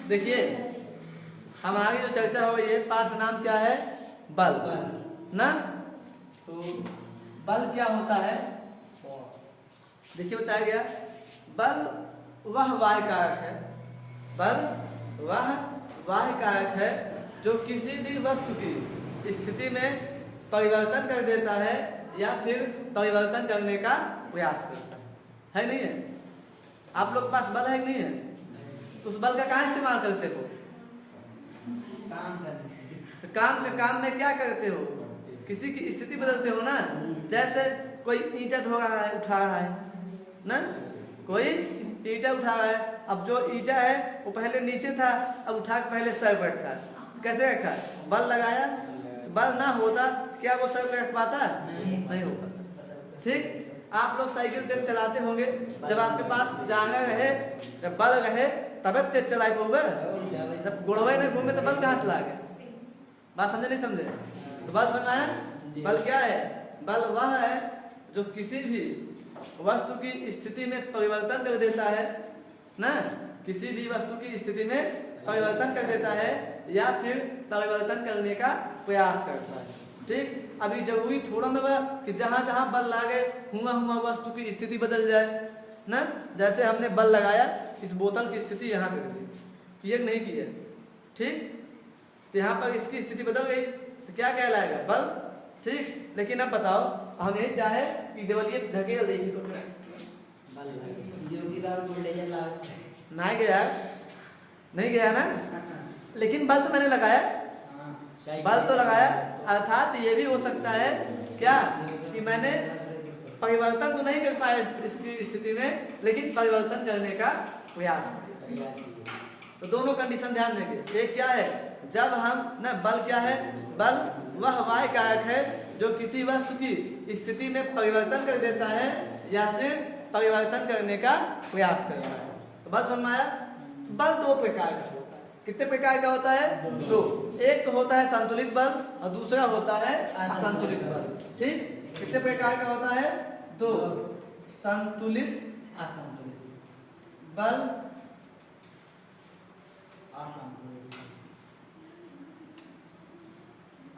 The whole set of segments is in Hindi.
देखिए हमारी जो चर्चा हो रही है पाठ का नाम क्या है? बल ना। तो बल क्या होता है? देखिए बताया गया बल वह बाह्य कारक है, बल वह बाह्य कारक है जो किसी भी वस्तु की स्थिति में परिवर्तन कर देता है या फिर परिवर्तन करने का प्रयास करता है नहीं है? आप लोग के पास बल है कि नहीं है? तो उस बल का कहाँ इस्तेमाल करते हो? काम करने। तो काम में क्या करते हो? किसी की स्थिति बदलते हो ना। जैसे कोई ईंटा ढो रहा है, उठा रहा है ना, कोई ईंटा उठा रहा है। अब जो ईंटा है वो पहले नीचे था, अब उठा के पहले सर पर रखा है। कैसे रखा है? बल लगाया। बल ना होता क्या वो सर पर रख पाता? नहीं हो पाता। ठीक, आप लोग साइकिल तेज चलाते होंगे, जब आपके पास जांगा रहे, जब बल रहे तब तेज चलाए होगा। जब गुड़वे में घूमे तो बल कहाँ से लागे? बात समझे नहीं समझे? तो बल समझाया। बल क्या है? बल वह है जो किसी भी वस्तु की स्थिति में परिवर्तन कर देता है ना, किसी भी वस्तु की स्थिति में परिवर्तन कर देता है या फिर परिवर्तन करने का प्रयास करता है। ठीक, अभी जरूरी थोड़ा ना कि जहां जहां बल लागे हुआ वस्तु की स्थिति बदल जाए ना। जैसे हमने बल लगाया, इस बोतल की स्थिति यहाँ पे दी, किए नहीं किए? ठीक, तो यहाँ पर इसकी स्थिति बदल गई तो क्या कहलाएगा? बल। ठीक, लेकिन अब बताओ हम यही चाहे कि देवलिए ढकेल दे इसी को, नहीं गया, नहीं गया ना, लेकिन बल तो मैंने लगाया, बल तो लगाया। अर्थात ये भी हो सकता है क्या कि मैंने परिवर्तन तो नहीं कर पाया इसकी स्थिति में, लेकिन परिवर्तन करने का प्रयास किया। तो दोनों कंडीशन ध्यान देंगे। एक क्या है? जब हम ना, बल क्या है? बल वह बाह्य कारक है जो किसी वस्तु की स्थिति में परिवर्तन कर देता है या फिर परिवर्तन करने का प्रयास करता है। तो बल समझ में आया? बल दो प्रकार का होता है। कितने प्रकार का होता है? दो। एक तो होता है संतुलित बल और दूसरा होता है असंतुलित बल। ठीक, कितने प्रकार का होता है? दो, संतुलित असंतुलित बल,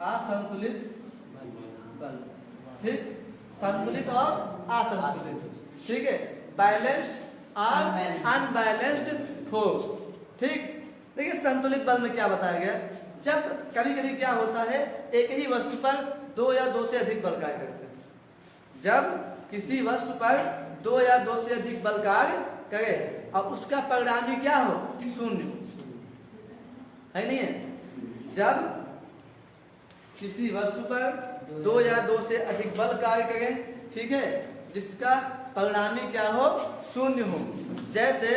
असंतुलित बल। ठीक, संतुलित और असंतुलित। ठीक है, बैलेंस्ड और अनबैलेंस्ड फोर्स। ठीक, देखिए संतुलित बल में क्या बताया गया? जब कभी कभी क्या होता है, एक ही वस्तु पर दो या दो से अधिक बल कार्य करते हैं। जब किसी वस्तु पर दो या दो से अधिक बल कार्य करे और उसका परिणामी क्या हो? शून्य है नहीं है? जब किसी वस्तु पर दो या दो से अधिक बल कार्य करे, ठीक है, जिसका परिणामी क्या हो? शून्य हो। जैसे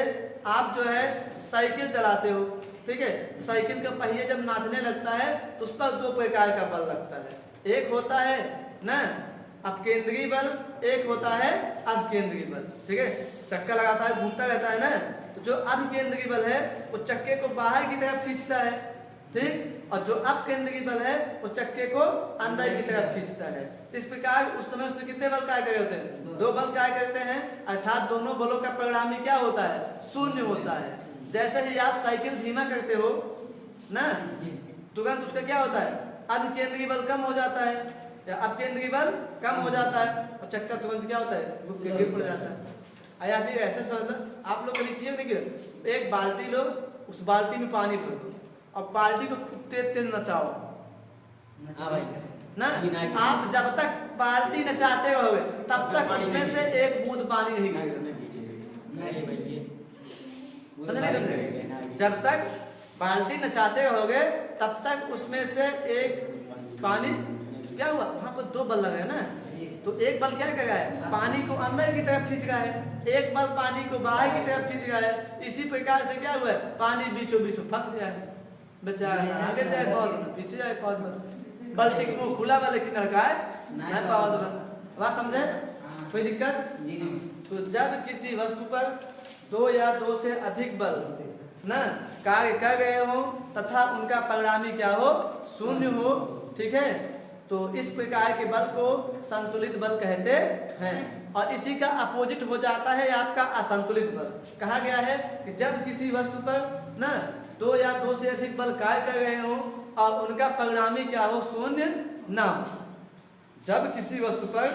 आप जो है साइकिल चलाते हो, ठीक है, साइकिल का पहिए जब नाचने लगता है तो उस पर दो प्रकार का बल लगता है। एक होता है ना अपकेंद्रीय बल, एक होता है अपकेंद्रीय बल। ठीक है, चक्का लगाता है, घूमता रहता है ना, तो जो अपकेंद्रीय बल है वो चक्के को बाहर की तरफ खींचता है। ठीक, और जो अपकेंद्रीय बल है वो चक्के को अंदर की तरफ खींचता है। तो इस प्रकार उस समय उसमें कितने बल कार्य करे होते हैं? दो बल कार्य करते हैं, अर्थात दोनों बलों का परिणामी क्या होता है? शून्य होता है। जैसे ही आप साइकिल धीमा करते हो ना, तुरंत उसका क्या होता है? अपकेंद्रीय बल कम हो जाता है या अपकेंद्रीय बल कम हो जाता है और चक्का तुरंत क्या होता है? गिर पड़ जाता है। या फिर ऐसे समझ, आप लोग कभी किए नहीं किए? एक बाल्टी लो, उस बाल्टी में पानी भर दो और बाल्टी को खूब तेज तेज नचाओ ना। आप जब तक बाल्टी नचाते रहोगे तब तक उसमें से एक बूंद पानी नहीं गिरेगा। जब तक बाल्टी नचाते रहोगे तब तक उसमें से एक पानी क्या हुआ? वहां पर दो बल लगे ना, तो एक बल क्या कर रहा है? पानी को अंदर की तरफ खींच रहा है, एक बल पानी को बाहर की तरफ खींच रहा है। इसी प्रकार से क्या हुआ है? पानी बीचों बीच फंस गया है, बेचारा आगे जाए पौध में, पीछे जाए पौध में। बाल्टी का मुंह खुला हुआ लेकिन लड़का है नहीं पौध में। बात समझे? कोई दिक्कत? तो जब किसी वस्तु पर दो या दो से अधिक बल ना कार्य कर रहे हो तथा उनका परिणामी क्या हो? शून्य हो, ठीक है, तो इस प्रकार के बल को संतुलित बल कहते हैं। और इसी का अपोजिट हो जाता है आपका असंतुलित बल। कहा गया है कि जब किसी वस्तु पर ना दो या दो से अधिक बल कार्य कर रहे हो और उनका परिणामी क्या हो, शून्य ना हो। जब किसी वस्तु पर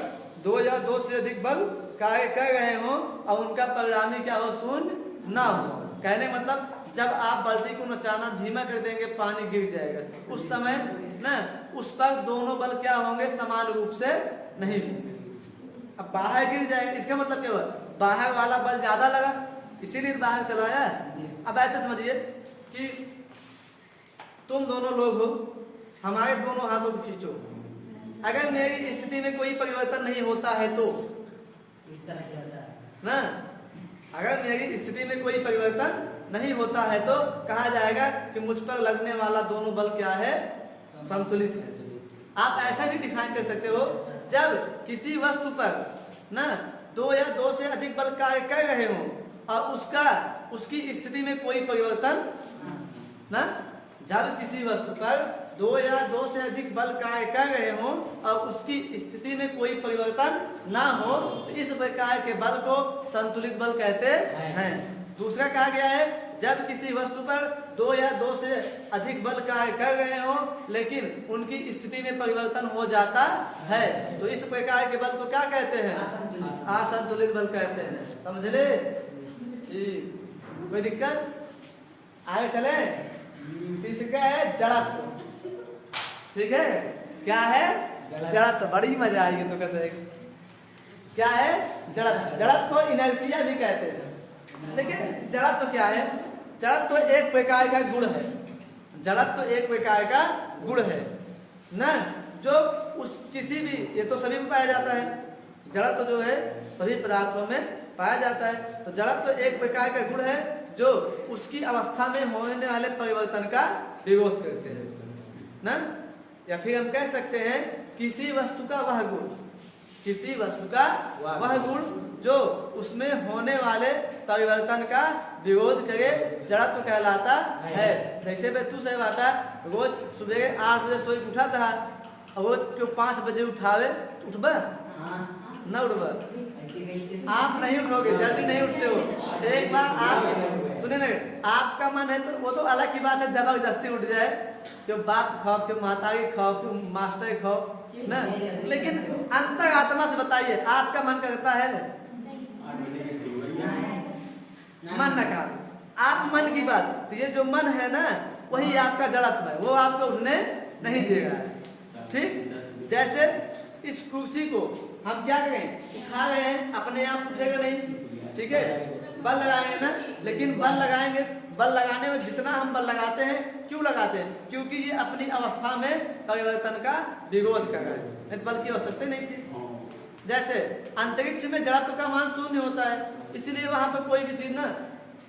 दो या दो से अधिक बल कार्य कर रहे हो और उनका परिणामी क्या हो, शून्य ना हो। कहने मतलब जब आप बाल्टी को नचाना धीमा कर देंगे पानी गिर जाएगा, उस समय ना उस पर दोनों बल क्या होंगे, समान रूप से नहीं होंगे। अब बाहर गिर जाएगा, इसका मतलब क्या हुआ, बाहर वाला बल ज्यादा लगा इसीलिए बाहर चलाया। अब ऐसे समझिए कि तुम दोनों लोग हो, हमारे दोनों हाथों को खींचो, अगर मेरी स्थिति में कोई परिवर्तन नहीं होता है तो ना, अगर मेरी स्थिति में कोई परिवर्तन नहीं होता है तो कहा जाएगा कि मुझ पर लगने वाला दोनों बल क्या है, संतुलित है। आप ऐसा भी डिफाइन कर सकते हो, जब किसी वस्तु पर ना दो या दो से अधिक बल कार्य कर रहे हो और उसकी स्थिति में कोई परिवर्तन ना, जब किसी वस्तु पर दो या दो से अधिक बल कार्य कर रहे हो और उसकी स्थिति में कोई परिवर्तन ना हो तो इस प्रकार के बल को संतुलित बल कहते हैं। दूसरा कहा गया है, जब किसी वस्तु पर दो या दो से अधिक बल कार्य कर रहे हो लेकिन उनकी स्थिति में परिवर्तन हो जाता है तो इस प्रकार के बल को क्या कहते हैं, असंतुलित बल कहते हैं। समझ ले, कोई दिक्कत? आगे चले। तीसरा है जड़त्व। ठीक है, क्या है, जड़त्व। बड़ी मजा आएगी तो कैसे, क्या है, जड़त्व। जड़त्व को इनर्शिया भी कहते हैं। लेकिन जड़त्व क्या है, जड़त्व एक प्रकार का गुण है। जड़त्व एक प्रकार का गुण है ना, जो उस किसी भी, ये तो सभी में पाया जाता है, जड़त्व जो है सभी पदार्थों में पाया जाता है। तो जड़त्व एक प्रकार का गुण है जो उसकी अवस्था में होने वाले परिवर्तन का विरोध करते हैं ना, या फिर हम कह सकते हैं किसी वस्तु का वह गुण, किसी वस्तु का वह गुण जो उसमें होने वाले परिवर्तन का विरोध करे, जड़त्व कहलाता है। जैसे मैं तू से बाटा रोज सुबह 8 बजे सोई उठा था, रोज क्यों 5 बजे उठावे, उठबा न उठबा, आप नहीं उठोगे, जल्दी नहीं उठते हो। एक बार आप सुने ना, आपका मन है तो वो तो अलग की बात है, जबरदस्ती उठ जाए, क्यों बाप खौफ, क्यों माता की खौफ, क्यों मास्टर की खौफ ना, लेकिन अंतर आत्मा से बताइए आपका मन करता है, मन न का, आप मन की बात, तो ये जो मन है ना वही आपका जड़त्व है, वो आपको उठने नहीं देगा। ठीक, जैसे इस कुर्सी को हम क्या करें, उठा रहे हैं, अपने आप उठेगा नहीं, ठीक है, बल लगाएंगे ना, लेकिन बल लगाएंगे, बल लगाने में जितना हम बल लगाते हैं, क्यों लगाते हैं, क्योंकि ये अपनी अवस्था में परिवर्तन का विरोध कर रहा है, नहीं बल की आवश्यकता नहीं थी। जैसे अंतरिक्ष में जड़त्व का मान शून्य होता है, इसीलिए वहां पर कोई भी चीज ना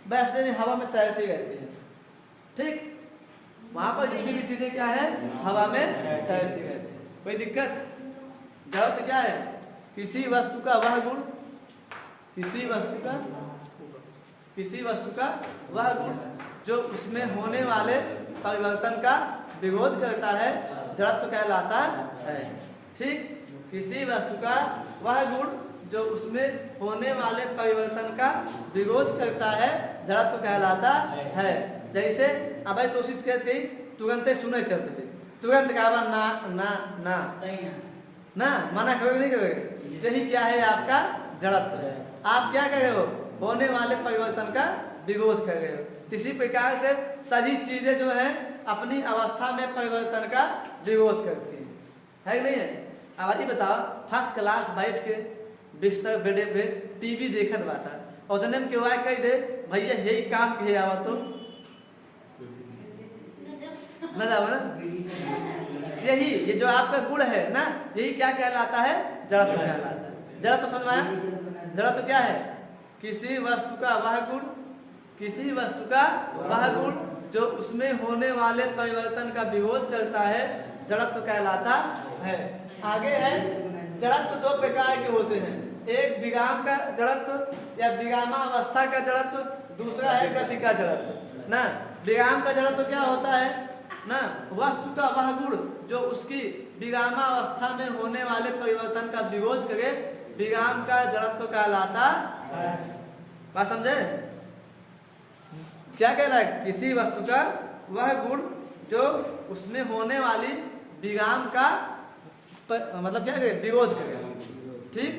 बैठते नहीं, हवा में तैरती रहती है। ठीक, वहां पर जितनी भी चीजें क्या है, हवा में तैरती रहती है, कोई दिक्कत? जड़त्व क्या है, किसी वस्तु का वह गुण, किसी वस्तु का वह गुण जो उसमें होने वाले परिवर्तन का विरोध करता है, जड़त्व कहलाता है। ठीक, किसी वस्तु का वह गुण जो उसमें होने वाले परिवर्तन का विरोध करता है, जड़त्व कहलाता है। जैसे अब कोशिश गई, तुरंत सुने चलते, तुरंत कहा ना ना ना ना, मना करोगे नहीं करोगे, यही क्या है, आपका जड़त्व है। आप क्या कर रहे हो, होने वाले परिवर्तन का विरोध कर रहे हो। इसी प्रकार से सभी चीजें जो है अपनी अवस्था में परिवर्तन का विरोध करती है कि नहीं है? अब बताओ, फर्स्ट क्लास बैठ के बिस्तर बेडे पे टीवी देखत बाटा, और जन्म के वाय कह दे भैया यही काम के आवा तो न जाओ ना, यही ये जो आपका गुण है ना, यही क्या कहलाता है, जड़त्व कहलाता है। जड़त्व समझ में आया? जड़त्व क्या है, किसी वस्तु का वह गुण, किसी वस्तु का वह गुण जो उसमें होने वाले परिवर्तन का विरोध करता है, जड़त्व कहलाता है। आगे है, जड़त्व दो प्रकार के होते हैं, एक विराम का जड़त्व या विरामावस्था का जड़त्व, दूसरा है गति का जड़त्व ना। विराम का जड़त्व क्या होता है ना, वस्तु का वह गुण जो उसकी विरामावस्था में होने वाले परिवर्तन का विरोध करे, विराम का जड़त्व कहलाता है। बात समझे? क्या कह रहा है? किसी वस्तु का वह गुण जो उसमें होने वाली विराम का मतलब क्या करे? विरोध करे। ठीक,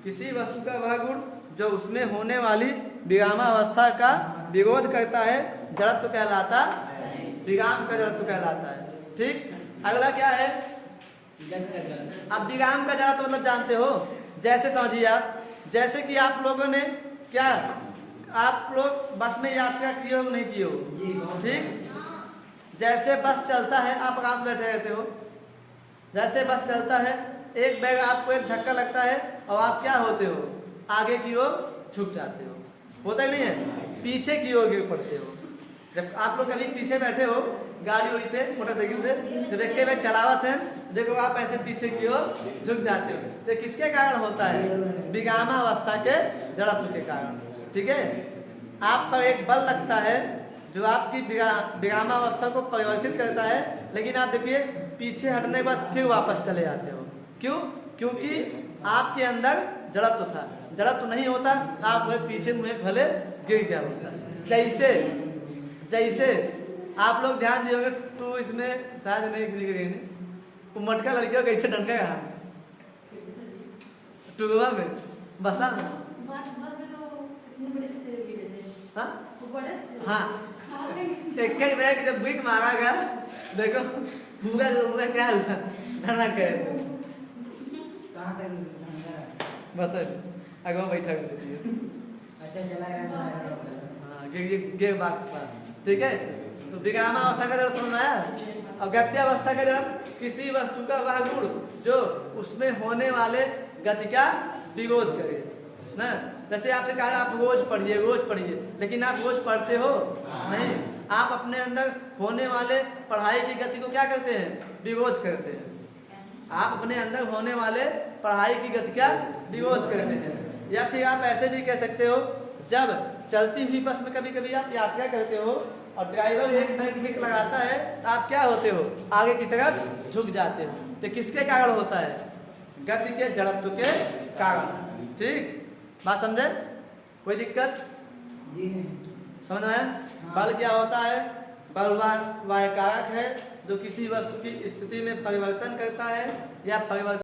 किसी वस्तु का वह गुण जो उसमें होने वाली विरामावस्था का विरोध करता है, जड़त्व कहलाता, विराम का जड़त्व कहलाता है। ठीक, अगला क्या है? अब विराम का जड़त्व मतलब जानते हो, जैसे समझिए आप, जैसे कि आप लोगों ने क्या, आप लोग बस में यात्रा किए हो नहीं किए हो? ठीक, जैसे बस चलता है आप आराम से बैठे रहते हो, जैसे बस चलता है एक बैग आपको एक धक्का लगता है और आप क्या होते हो? आगे की ओर झुक जाते हो, होता ही नहीं है? पीछे की ओर गिर पड़ते हो। जब आप लोग कभी पीछे बैठे हो गाड़ी उड़ी पे, मोटरसाइकिल पे, जब एक बैग चलावत है, देखो आप ऐसे पीछे की ओर झुक जाते हो, तो किसके कारण होता है? विरामावस्था के जड़त्व के कारण। ठीक है, आप पर एक बल लगता है जो आपकी विरामावस्था को परिवर्तित करता है, लेकिन आप देखिए पीछे हटने के बाद फिर वापस चले जाते हो। क्यों? क्योंकि आपके अंदर जड़त्व था। जड़त्व नहीं होता आप वह पीछे मुँह भले गिर गया होता। जैसे जैसे आप लोग ध्यान दिए होंगे, तो इसमें शायद नहीं गई वो मटका लड़कियों कैसे डंका रहा टूबा में, बसा में। हाँ, एक बैग जब ब्रिक मारा गया, देखो पूरा पूरा क्या हुआ, डरा गए बस आगे बैठा अच्छा चला गया। हाँ, गे बाक्स पर। ठीक है, तो विरामावस्था का जड़त्व सुना है। और गत्यावस्था का जड़त्व किसी वस्तु का वह गुण जो उसमें होने वाले गति का विरोध करे ना। जैसे आपसे कहा आप रोज पढ़िए, लेकिन आप रोज पढ़ते हो नहीं, आप अपने अंदर होने वाले पढ़ाई की गति को क्या करते हैं? विरोध करते हैं। आप अपने अंदर होने वाले पढ़ाई की गति का विरोध करते हैं। या फिर आप ऐसे भी कह सकते हो, जब चलती हुई बस में कभी कभी आप यात्रा करते हो और ड्राइवर एक बैग ब्रेक लगाता है, तो आप क्या होते हो? आगे की तरफ झुक जाते हो। तो किसके कारण होता है? गति के जड़त्व के कारण। ठीक, बात समझे? कोई दिक्कत? समझ में आया? बल क्या होता है? बल वह कारक है जो किसी वस्तु की स्थिति में परिवर्तन करता है या परिवर्तन